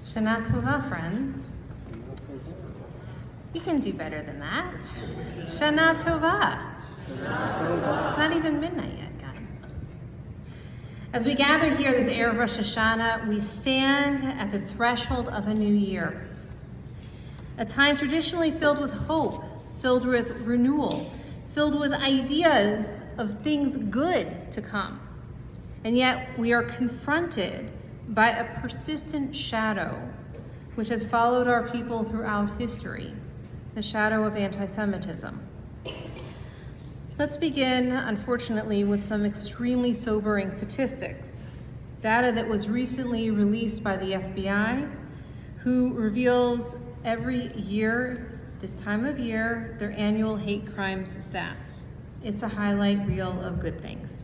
Shana Tova, friends. You can do better than that. Shana Tova. It's not even midnight yet, guys. As we gather here this Erev Rosh Hashanah, we stand at the threshold of a new year. A time traditionally filled with hope, filled with renewal, filled with ideas of things good to come. And yet we are confronted by a persistent shadow which has followed our people throughout history, the shadow of anti-Semitism. Let's begin, unfortunately, with some extremely sobering statistics. Data that was recently released by the FBI, who reveals every year, this time of year, their annual hate crimes stats. It's a highlight reel of good things.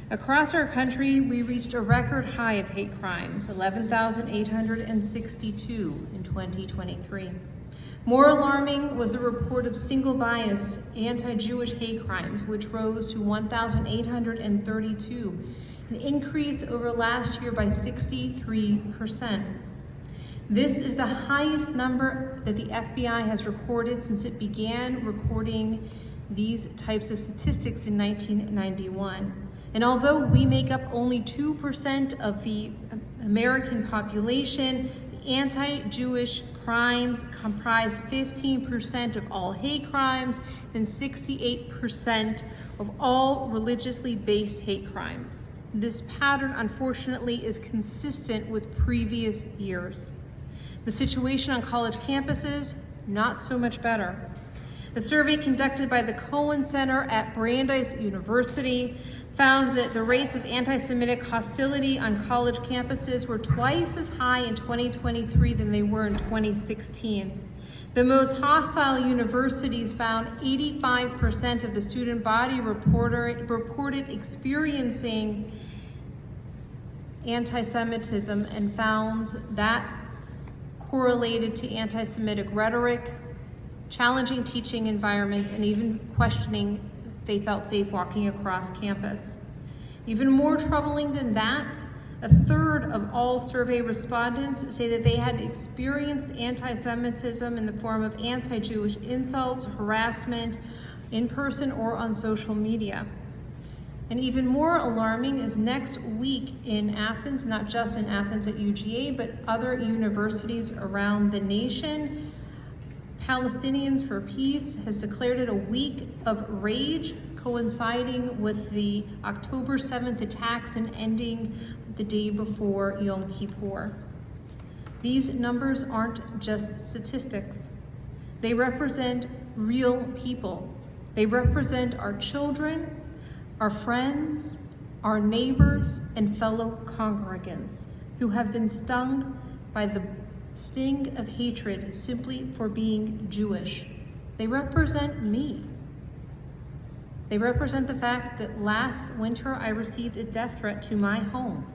Across our country, we reached a record high of hate crimes, 11,862 in 2023. More alarming was the report of single-bias anti-Jewish hate crimes, which rose to 1,832, an increase over last year by 63%. This is the highest number that the FBI has recorded since it began recording these types of statistics in 1991. And although we make up only 2% of the American population, the anti-Jewish crimes comprise 15% of all hate crimes and 68% of all religiously based hate crimes. This pattern, unfortunately, is consistent with previous years. The situation on college campuses, not so much better. A survey conducted by the Cohen Center at Brandeis University found that the rates of anti-Semitic hostility on college campuses were twice as high in 2023 than they were in 2016. The most hostile universities found 85% of the student body reported experiencing anti-Semitism and found that correlated to anti-Semitic rhetoric, challenging teaching environments, and even questioning if they felt safe walking across campus. Even more troubling than that, a third of all survey respondents say that they had experienced anti-Semitism in the form of anti-Jewish insults, harassment, in person or on social media. And even more alarming is next week in Athens, not just in Athens at UGA, but other universities around the nation, Palestinians for Peace has declared it a week of rage, coinciding with the October 7th attacks and ending the day before Yom Kippur. These numbers aren't just statistics. They represent real people. They represent our children, our friends, our neighbors, and fellow congregants who have been stung by the sting of hatred simply for being Jewish. They represent me. They represent the fact that last winter I received a death threat to my home.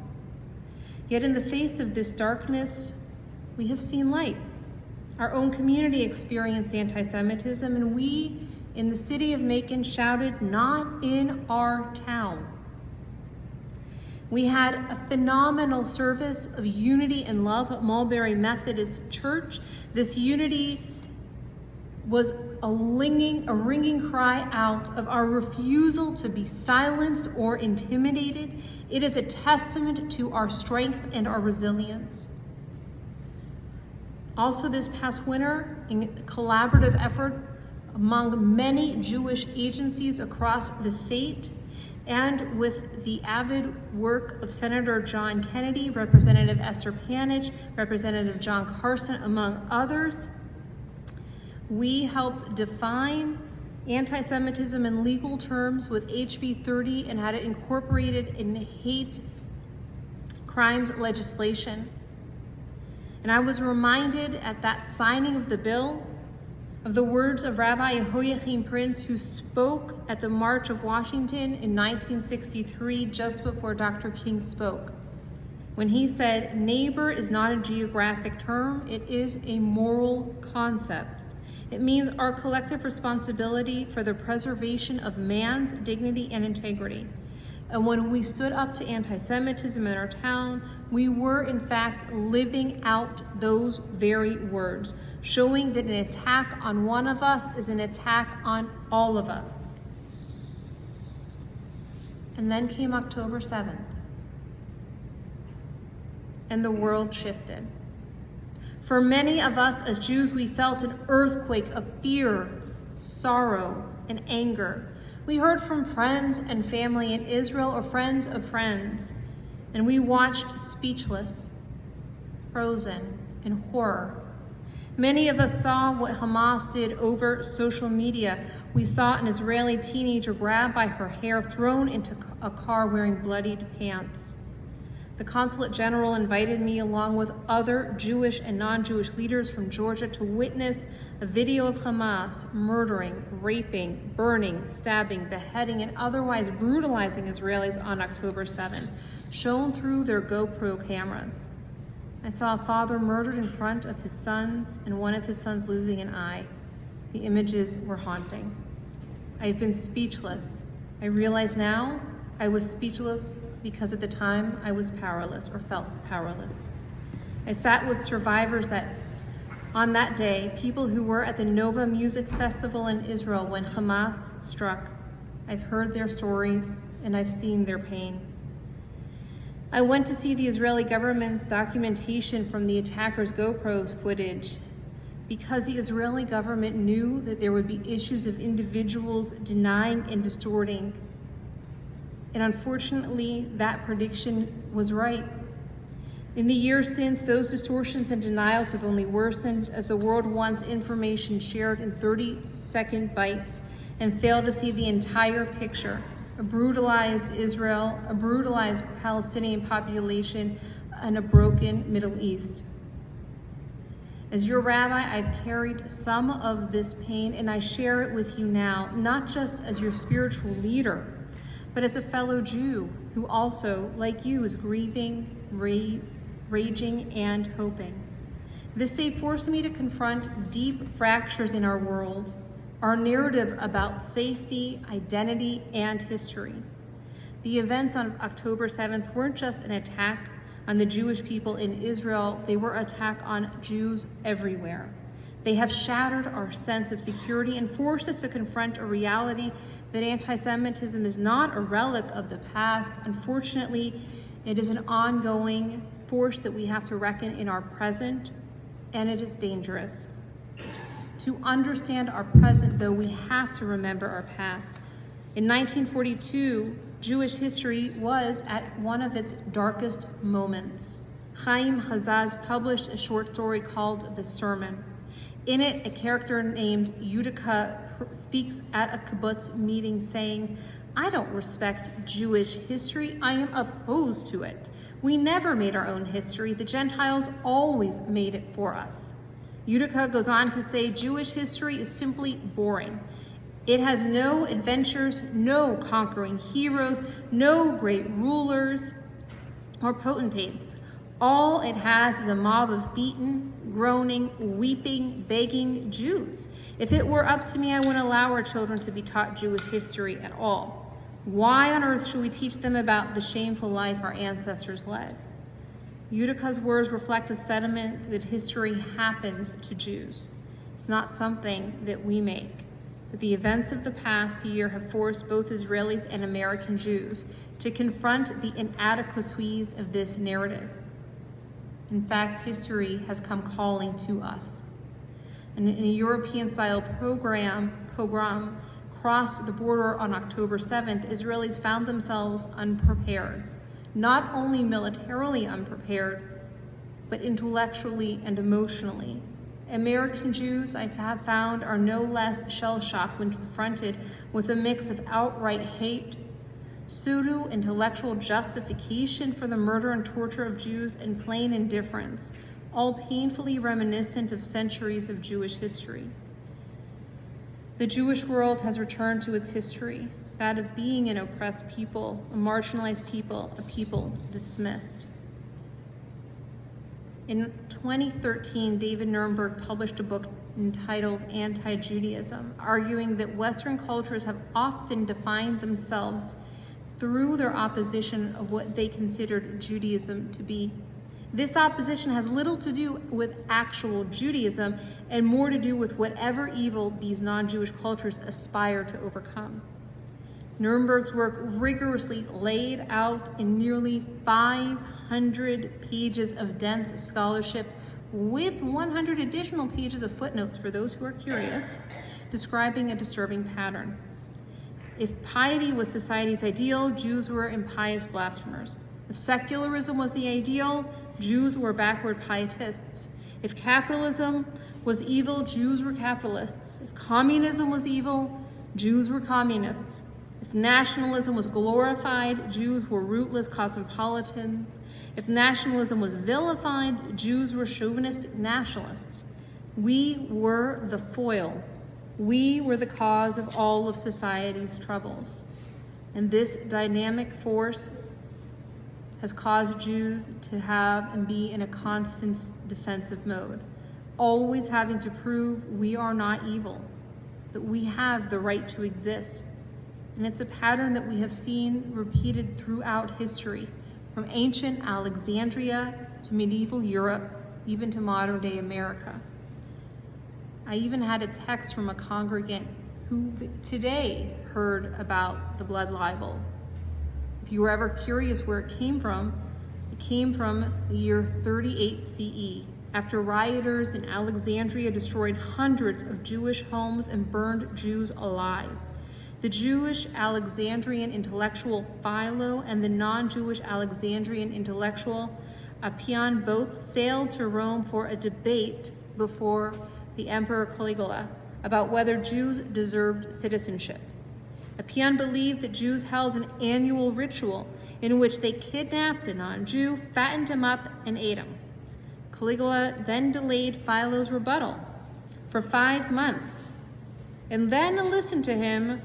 Yet in the face of this darkness, we have seen light. Our own community experienced anti-Semitism, and we in the city of Macon shouted, "Not in our town." We had a phenomenal service of unity and love at Mulberry Methodist Church. This unity was a ringing cry out of our refusal to be silenced or intimidated. It is a testament to our strength and our resilience. Also this past winter, in a collaborative effort among many Jewish agencies across the state, and with the avid work of Senator John Kennedy, Representative Esther Panich, Representative John Carson, among others, we helped define anti-Semitism in legal terms with HB 30 and had it incorporated in hate crimes legislation. And I was reminded at that signing of the bill of the words of Rabbi Yehoiachim Prince, who spoke at the March of Washington in 1963, just before Dr. King spoke, when he said, "Neighbor is not a geographic term, it is a moral concept. It means our collective responsibility for the preservation of man's dignity and integrity. And when we stood up to anti-Semitism in our town, we were in fact living out those very words, showing that an attack on one of us is an attack on all of us. And then came October 7th, and the world shifted. For many of us as Jews, we felt an earthquake of fear, sorrow, and anger. We heard from friends and family in Israel or friends of friends, and we watched speechless, frozen in horror. Many of us saw what Hamas did over social media. We saw an Israeli teenager grabbed by her hair, thrown into a car wearing bloodied pants. The Consulate General invited me along with other Jewish and non-Jewish leaders from Georgia to witness a video of Hamas murdering, raping, burning, stabbing, beheading, and otherwise brutalizing Israelis on October 7th, shown through their GoPro cameras. I saw a father murdered in front of his sons and one of his sons losing an eye. The images were haunting. I've been speechless. I realize now I was speechless because at the time I was powerless or felt powerless. I sat with survivors on that day, people who were at the Nova Music Festival in Israel when Hamas struck. I've heard their stories and I've seen their pain. I went to see the Israeli government's documentation from the attackers' GoPro footage because the Israeli government knew that there would be issues of individuals denying and distorting. And unfortunately, that prediction was right. In the years since, those distortions and denials have only worsened as the world wants information shared in 30-second bites and failed to see the entire picture. A brutalized Israel, a brutalized Palestinian population, and a broken Middle East. As your rabbi, I've carried some of this pain and I share it with you now, not just as your spiritual leader, but as a fellow Jew who also, like you, is grieving, raging, and hoping. This day forced me to confront deep fractures in our world, our narrative about safety, identity, and history. The events on October 7th weren't just an attack on the Jewish people in Israel, they were an attack on Jews everywhere. They have shattered our sense of security and forced us to confront a reality that anti-Semitism is not a relic of the past. Unfortunately, it is an ongoing force that we have to reckon in our present, and it is dangerous. To understand our present, though, we have to remember our past. In 1942, Jewish history was at one of its darkest moments. Chaim Chazaz published a short story called The Sermon. In it, a character named Yudica speaks at a kibbutz meeting saying, "I don't respect Jewish history, I am opposed to it. We never made our own history, the Gentiles always made it for us." Yudica goes on to say, Jewish history is simply boring. It has no adventures, no conquering heroes, no great rulers or potentates. All it has is a mob of beaten, groaning, weeping, begging Jews. If it were up to me, I wouldn't allow our children to be taught Jewish history at all. Why on earth should we teach them about the shameful life our ancestors led? Yudica's words reflect a sentiment that history happens to Jews. It's not something that we make. But the events of the past year have forced both Israelis and American Jews to confront the inadequacies of this narrative. In fact, history has come calling to us. And in a European-style pogrom crossed the border on October 7th, Israelis found themselves unprepared. Not only militarily unprepared, but intellectually and emotionally. American Jews, I have found, are no less shell-shocked when confronted with a mix of outright hate, pseudo-intellectual justification for the murder and torture of Jews, and plain indifference, all painfully reminiscent of centuries of Jewish history. The Jewish world has returned to its history, that of being an oppressed people, a marginalized people, a people dismissed. In 2013, David Nuremberg published a book entitled Anti-Judaism, arguing that Western cultures have often defined themselves through their opposition of what they considered Judaism to be. This opposition has little to do with actual Judaism and more to do with whatever evil these non-Jewish cultures aspire to overcome. Nuremberg's work rigorously laid out in nearly 500 pages of dense scholarship with 100 additional pages of footnotes for those who are curious, describing a disturbing pattern. If piety was society's ideal, Jews were impious blasphemers. If secularism was the ideal, Jews were backward pietists. If capitalism was evil, Jews were capitalists. If communism was evil, Jews were communists. If nationalism was glorified, Jews were rootless cosmopolitans. If nationalism was vilified, Jews were chauvinistic nationalists. We were the foil. We were the cause of all of society's troubles. And this dynamic force has caused Jews to have and be in a constant defensive mode, always having to prove we are not evil, that we have the right to exist. And it's a pattern that we have seen repeated throughout history, from ancient Alexandria to medieval Europe, even to modern day America. I even had a text from a congregant who today heard about the blood libel. If you were ever curious where it came from the year 38 CE, after rioters in Alexandria destroyed hundreds of Jewish homes and burned Jews alive. The Jewish Alexandrian intellectual Philo and the non-Jewish Alexandrian intellectual Appian both sailed to Rome for a debate before the Emperor Caligula about whether Jews deserved citizenship. Appian believed that Jews held an annual ritual in which they kidnapped a non-Jew, fattened him up, and ate him. Caligula then delayed Philo's rebuttal for 5 months, and then listened to him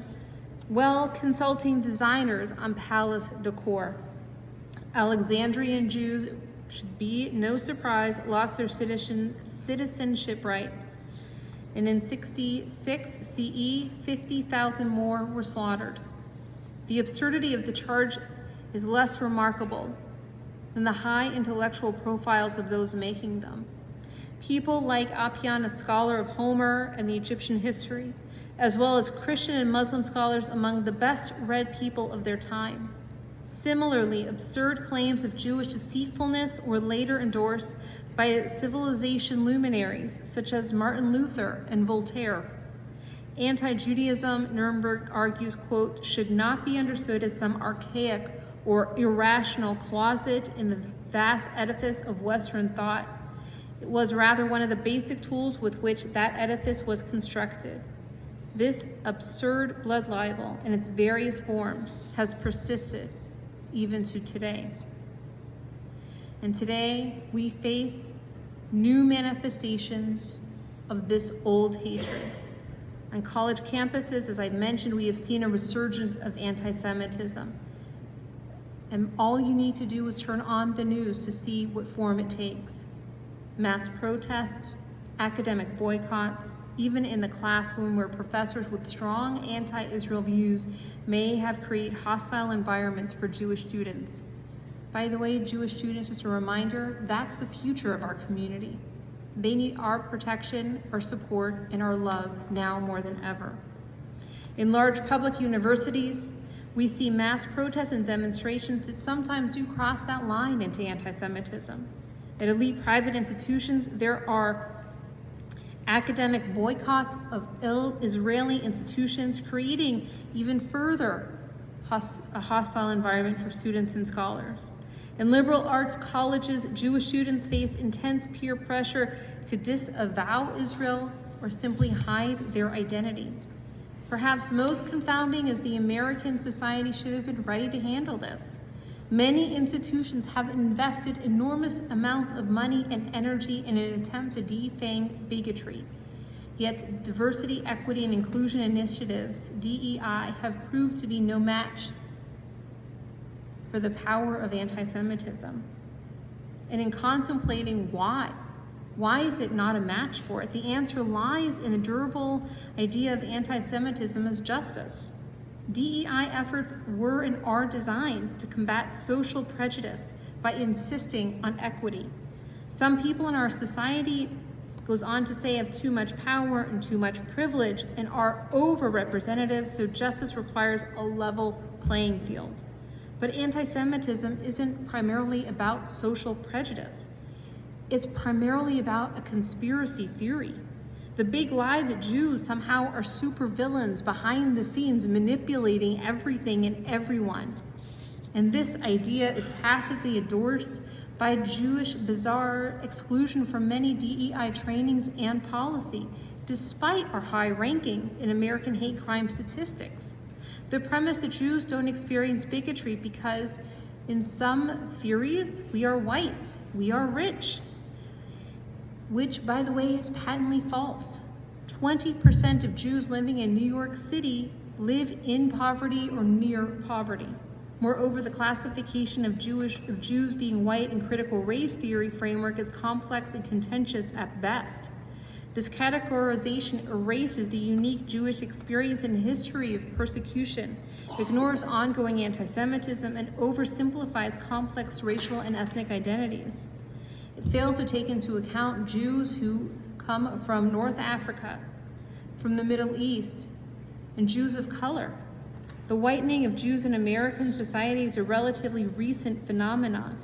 while consulting designers on palace decor. Alexandrian Jews, should be no surprise, lost their citizenship rights. And in 66 CE, 50,000 more were slaughtered. The absurdity of the charge is less remarkable than the high intellectual profiles of those making them. People like Appian, a scholar of Homer and the Egyptian history, as well as Christian and Muslim scholars among the best-read people of their time. Similarly, absurd claims of Jewish deceitfulness were later endorsed by civilization luminaries such as Martin Luther and Voltaire. Anti-Judaism, Nuremberg argues, quote, should not be understood as some archaic or irrational closet in the vast edifice of Western thought. It was rather one of the basic tools with which that edifice was constructed. This absurd blood libel in its various forms has persisted even to today. And today we face new manifestations of this old hatred. On college campuses, as I mentioned, we have seen a resurgence of anti-Semitism. And all you need to do is turn on the news to see what form it takes. Mass protests, academic boycotts, even in the classroom where professors with strong anti-Israel views may have created hostile environments for Jewish students. By the way, Jewish students, just a reminder, that's the future of our community. They need our protection, our support, and our love now more than ever. In large public universities, we see mass protests and demonstrations that sometimes do cross that line into anti-Semitism. At elite private institutions, there are academic boycott of Israeli institutions, creating even further a hostile environment for students and scholars. In liberal arts colleges, Jewish students face intense peer pressure to disavow Israel or simply hide their identity. Perhaps most confounding is the American society should have been ready to handle this. Many institutions have invested enormous amounts of money and energy in an attempt to defang bigotry. Yet diversity, equity, and inclusion initiatives, DEI, have proved to be no match for the power of anti-Semitism. And in contemplating why is it not a match for it? The answer lies in the durable idea of anti-Semitism as justice. DEI efforts were and are designed to combat social prejudice by insisting on equity. Some people in our society, goes on to say, have too much power and too much privilege and are overrepresented, so justice requires a level playing field. But anti-Semitism isn't primarily about social prejudice. It's primarily about a conspiracy theory. The big lie that Jews somehow are supervillains behind the scenes manipulating everything and everyone. And this idea is tacitly endorsed by Jewish bizarre exclusion from many DEI trainings and policy, despite our high rankings in American hate crime statistics. The premise that Jews don't experience bigotry because in some theories, we are white, we are rich, which, by the way, is patently false. 20% of Jews living in New York City live in poverty or near poverty. Moreover, the classification of Jews being white in critical race theory framework is complex and contentious at best. This categorization erases the unique Jewish experience and history of persecution, ignores ongoing anti-Semitism, and oversimplifies complex racial and ethnic identities. It fails to take into account Jews who come from North Africa, from the Middle East, and Jews of color. The whitening of Jews in American society is a relatively recent phenomenon.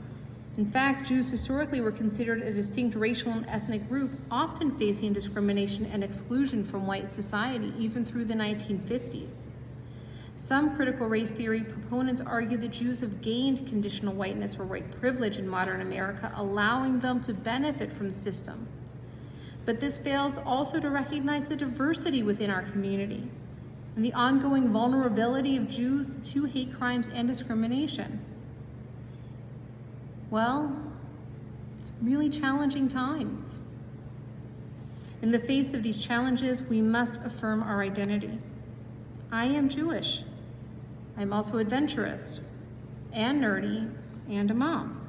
In fact, Jews historically were considered a distinct racial and ethnic group, often facing discrimination and exclusion from white society, even through the 1950s. Some critical race theory proponents argue that Jews have gained conditional whiteness or white privilege in modern America, allowing them to benefit from the system. But this fails also to recognize the diversity within our community and the ongoing vulnerability of Jews to hate crimes and discrimination. Well, it's really challenging times. In the face of these challenges, we must affirm our identity. I am Jewish. I'm also adventurous and nerdy and a mom.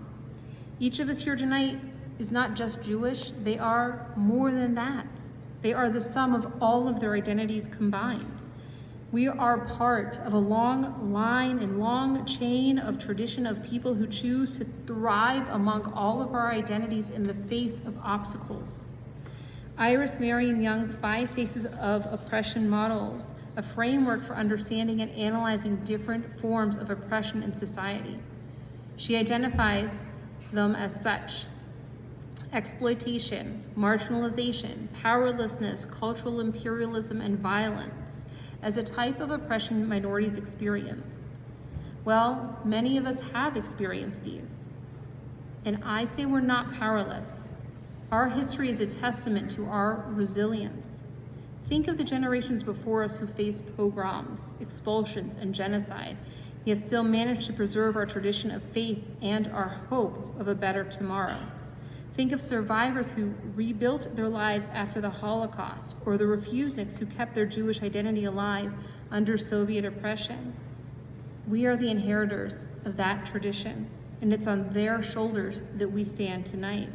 Each of us here tonight is not just Jewish, they are more than that. They are the sum of all of their identities combined. We are part of a long line and long chain of tradition of people who choose to thrive among all of our identities in the face of obstacles. Iris Marion Young's 5 Faces of Oppression models a framework for understanding and analyzing different forms of oppression in society. She identifies them as such: exploitation, marginalization, powerlessness, cultural imperialism, and violence as a type of oppression minorities experience. Well, many of us have experienced these. And I say we're not powerless. Our history is a testament to our resilience. Think of the generations before us who faced pogroms, expulsions, and genocide, yet still managed to preserve our tradition of faith and our hope of a better tomorrow. Think of survivors who rebuilt their lives after the Holocaust, or the refuseniks who kept their Jewish identity alive under Soviet oppression. We are the inheritors of that tradition, and it's on their shoulders that we stand tonight.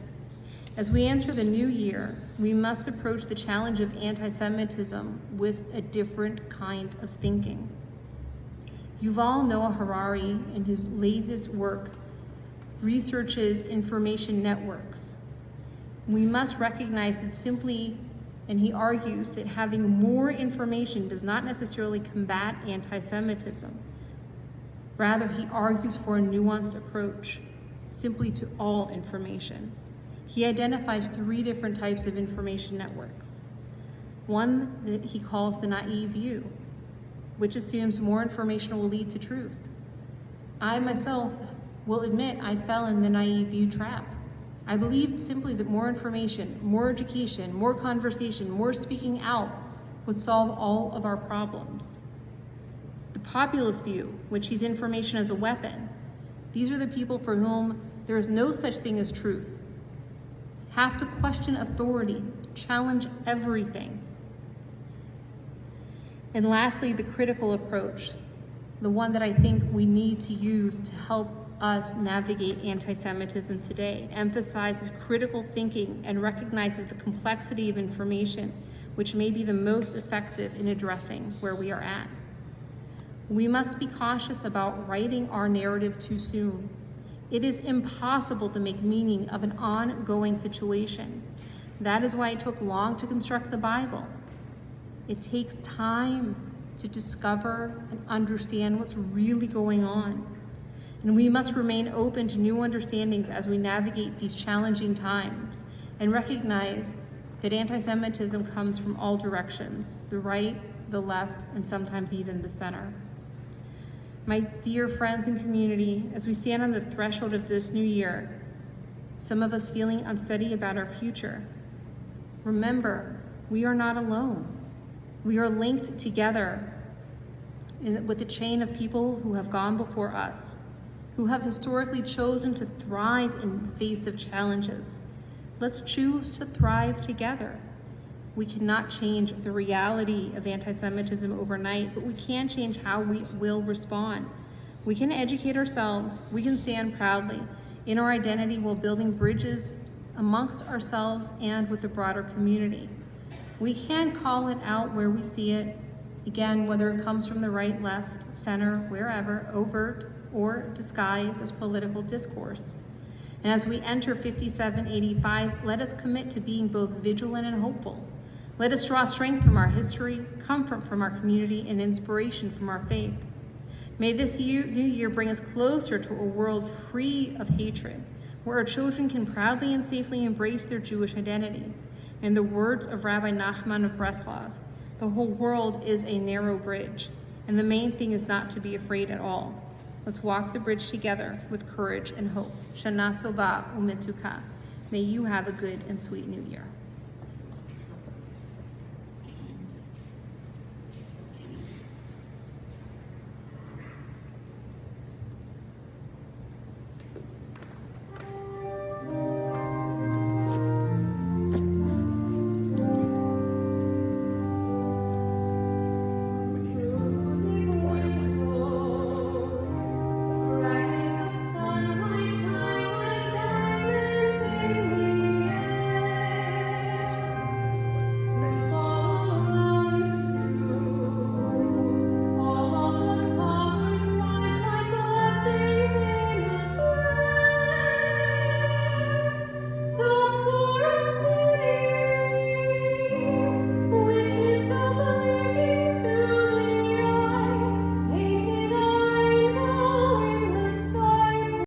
As we enter the new year, we must approach the challenge of anti-Semitism with a different kind of thinking. Yuval Noah Harari, in his latest work, researches information networks. We must recognize that simply, and he argues that having more information does not necessarily combat anti-Semitism. Rather, he argues for a nuanced approach, simply to all information. He identifies 3 different types of information networks. One that he calls the naive view, which assumes more information will lead to truth. I myself will admit I fell in the naive view trap. I believed simply that more information, more education, more conversation, more speaking out would solve all of our problems. The populist view, which sees information as a weapon. These are the people for whom there is no such thing as truth. Have to question authority, challenge everything. And lastly, the critical approach, the one that I think we need to use to help us navigate anti-Semitism today, emphasizes critical thinking and recognizes the complexity of information, which may be the most effective in addressing where we are at. We must be cautious about writing our narrative too soon. It is impossible to make meaning of an ongoing situation. That is why it took long to construct the Bible. It takes time to discover and understand what's really going on. And we must remain open to new understandings as we navigate these challenging times and recognize that anti-Semitism comes from all directions, the right, the left, and sometimes even the center. My dear friends and community, as we stand on the threshold of this new year, some of us feeling unsteady about our future, remember, we are not alone. We are linked together with a chain of people who have gone before us, who have historically chosen to thrive in the face of challenges. Let's choose to thrive together. We cannot change the reality of anti-Semitism overnight, but we can change how we will respond. We can educate ourselves, we can stand proudly in our identity while building bridges amongst ourselves and with the broader community. We can call it out where we see it, again, whether it comes from the right, left, center, wherever, overt or disguised as political discourse. And as we enter 5785, let us commit to being both vigilant and hopeful. Let us draw strength from our history, comfort from our community, and inspiration from our faith. May this new year bring us closer to a world free of hatred, where our children can proudly and safely embrace their Jewish identity. In the words of Rabbi Nachman of Breslov, the whole world is a narrow bridge, and the main thing is not to be afraid at all. Let's walk the bridge together with courage and hope. Shana Tova u'Mitzukah. May you have a good and sweet new year.